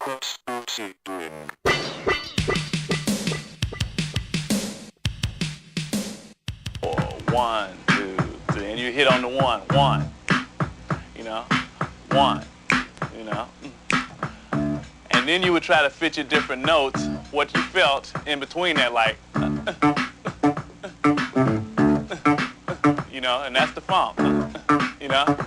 What's Bootsy doing? Or 1, 2, 3, and you hit on the one, you know, one, you know. And then you would try to fit your different notes, what you felt in between that, like, you know, and that's the funk, you know.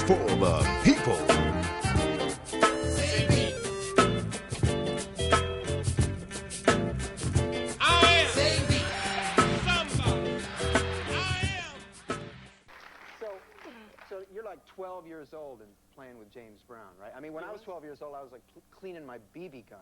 For the people. So you're like 12 years old and playing with James Brown, right? I mean, when I was 12 years old, I was like cleaning my BB gun.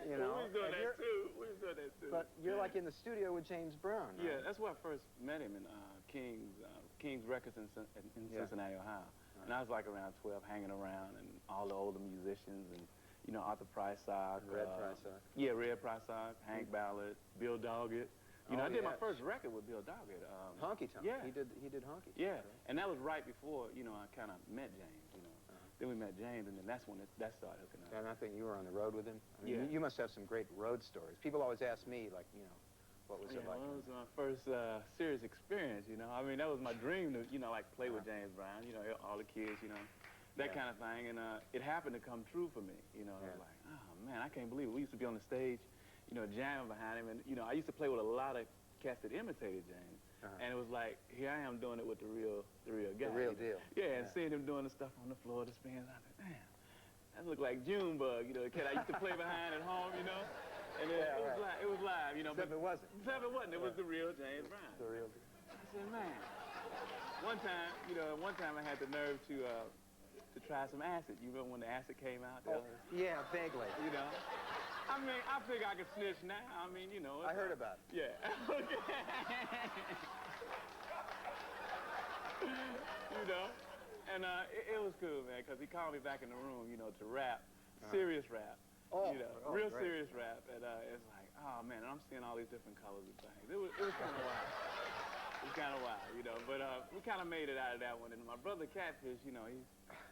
You know? We was doing that too. We was doing that too. But you're like in the studio with James Brown, right? Yeah, that's where I first met him in King's Records in Cincinnati, Ohio. And I was like around 12, hanging around, and all the older musicians, and you know, Arthur Prysock, Red Prysock. Yeah, Red Prysock, Hank Ballard, Bill Doggett. You know, I did my first record with Bill Doggett. Honky Tonk. Yeah. He did Honky Tonk. Yeah, right? and that was right before, you know, I kind of met James, you know. Then we met James, and then that's when that started hooking up. And I think you were on the road with him. I mean, Yeah. you must have some great road stories. People always ask me, like, you know, what was it like? Well, it was my first serious experience, you know. I mean, that was my dream to, you know, like play with James Brown, you know, all the kids, you know, that kind of thing. And it happened to come true for me, you know. I was like, oh, man, I can't believe it. We used to be on the stage, you know, jamming behind him. And, you know, I used to play with a lot of cats that imitated James. And it was like, here I am doing it with the real guy. The real deal. Yeah, and seeing him doing the stuff on the floor, the spins, I was like, man, that looked like Junebug, you know, the cat I used to play behind at home, you know. And then it was live, you know. Except it wasn't. Except it wasn't. It was the real James Brown. The real deal. I said, man. One time I had the nerve to try some acid. You remember when the acid came out? Yeah, vaguely. You know. I mean, I think I can snitch now. I mean, you know. I heard about it. Yeah. You know. And it was cool, man, because he called me back in the room, you know, to rap, serious rap. You know, real great. serious rap. And it's like, oh, man, I'm seeing all these different colors and things. It was kind of wild. It was kind of wild, you know. But we kind of made it out of that one. And my brother Catfish, you know, he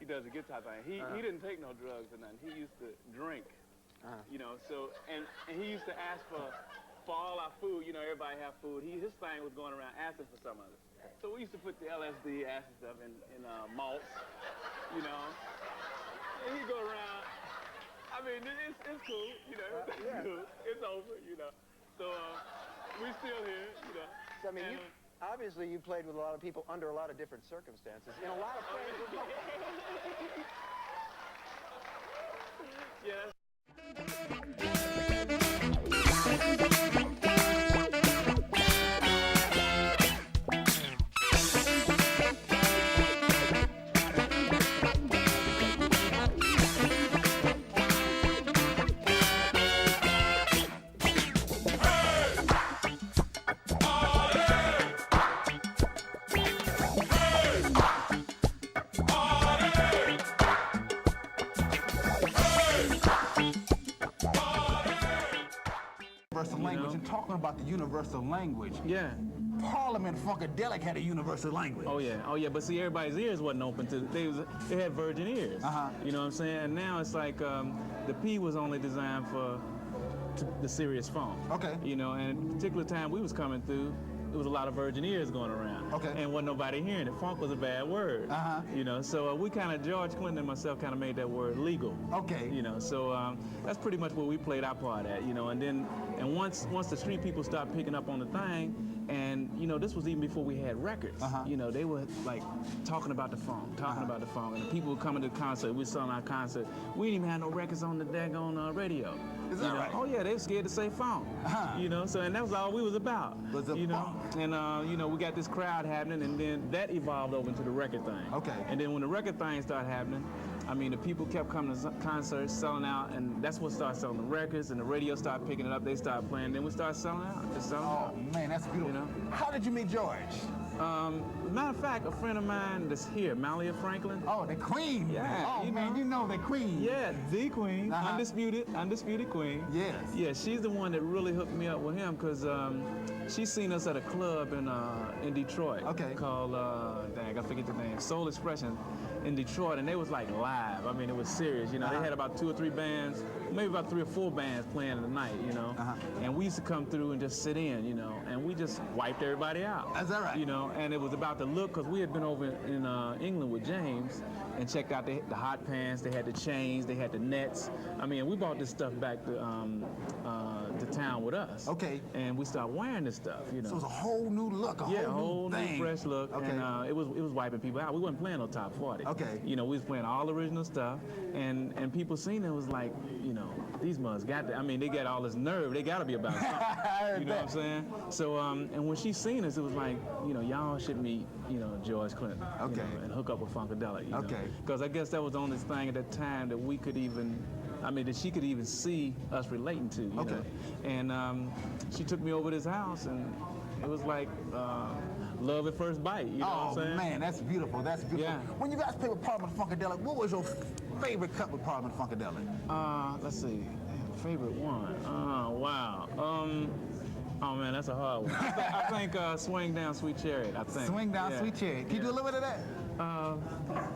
does a guitar thing. He didn't take no drugs or nothing. He used to drink, you know. So and he used to ask for all our food. You know, everybody have food. His thing was going around asking for some of it. So we used to put the LSD acid stuff in malts, you know. And he'd go around. I mean, it's cool, you know. It's cool. It's over, you know. So we're still here, you know. So, I mean, obviously you played with a lot of people under a lot of different circumstances. In a lot of places. Yeah. universal language. And talking about the universal language. Yeah. Parliament Funkadelic had a universal language. Oh yeah, but see, everybody's ears wasn't open to. They had virgin ears. You know what I'm saying? And now it's like the P was only designed for the serious funk. Okay. You know, and at a particular time we was coming through, there was a lot of virgin ears going around. Okay. And wasn't nobody hearing it. Funk was a bad word. You know, so we kind of, George Clinton and myself kind of made that word legal. Okay. You know, so that's pretty much where we played our part at, you know, and once the street people started picking up on the thing, and, you know, this was even before we had records. You know, they were, like, talking about the funk, about the funk. And the people were coming to the concert. We selling our concert. We didn't even have no records on the daggone radio. Is that right? Oh, yeah, they were scared to say funk. You know, so, and that was all we was about. You know, and, you know, we got this crowd happening, and then that evolved over into the record thing. Okay. And then when the record thing started happening, I mean, the people kept coming to concerts, selling out, and that's what started selling the records, and the radio started picking it up, they started playing, then we started selling out, just selling out. Oh, man, that's beautiful. You know? How did you meet George? Matter of fact, a friend of mine that's here, Malia Franklin. Oh, the queen. Yeah. Oh, man, you know the queen. Yeah, the queen, undisputed queen. Yes. Yeah, she's the one that really hooked me up with him, because she's seen us at a club in Detroit. Okay. Called, dang, I forget the name, Soul Expression in Detroit, and they was like live. I mean, it was serious, you know. They had about 2 or 3 bands, maybe about 3 or 4 bands playing in the night, you know. And we used to come through and just sit in, you know, and we just wiped everybody out. Is that right? You know, and it was about the look, because we had been over in England with James and checked out the hot pants, they had the chains, they had the nets. I mean, we brought this stuff back to town with us. Okay. And we started wearing this stuff, you know. So it was a whole new look, a whole new thing. New fresh look. Okay. And it was wiping people out. We wasn't playing no top 40. Okay. You know, we was playing all original stuff, and people seen it was like, you know, these mugs got that. I mean, they got all this nerve. They got to be about something. You know what I'm saying? So, and when she seen us, it was like, you know, y'all should meet, you know, George Clinton. Okay. You know, and hook up with Funkadelic. You Okay. Because I guess that was the only thing at that time that we could even, I mean, that she could even see us relating to. You know? And she took me over to his house, and it was like love at first bite. You know what I'm saying? Oh man, that's beautiful. That's beautiful. Yeah. When you guys played with Parliament Funkadelic, what was your favorite cut with Parliament Funkadelic? Let's see. Favorite one. Wow. Oh man, that's a hard one. I think Swing Down Sweet Chariot, I think. Swing Down Sweet Chariot. Can you do a little bit of that?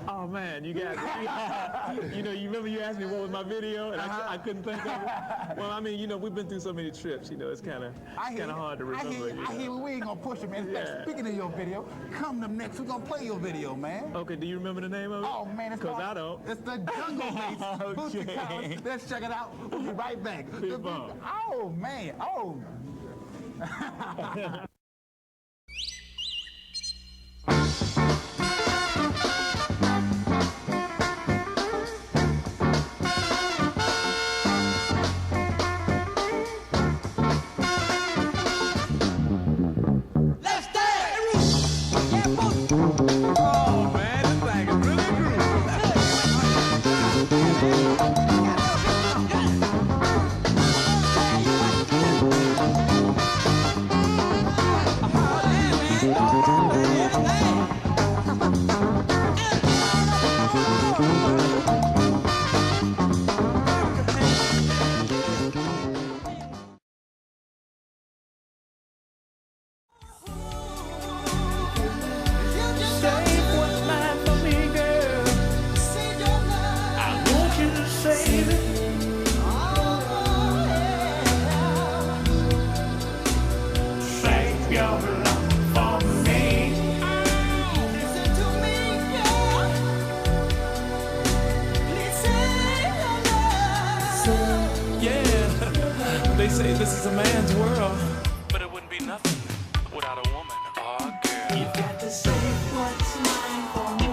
Oh man, you got it. You know, you remember you asked me what was my video, and I couldn't think of it. Well, I mean, you know, we've been through so many trips. You know, it's kind of hard to remember. I hear we ain't gonna push it, man. Yeah. Speaking of your video, come up next. We're gonna play your video, man. Okay, do you remember the name of it? Oh man, it's because I don't. It's the Jungle Bass. Bootsy Collins. Let's check it out. We'll be right back. Oh man. Oh. They say this is a man's world, but it wouldn't be nothing without a woman. Oh, girl. You got to say what's mine for me,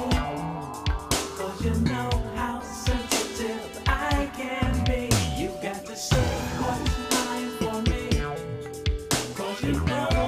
'cause you know how sensitive I can be. You got to say what's mine for me, 'cause you know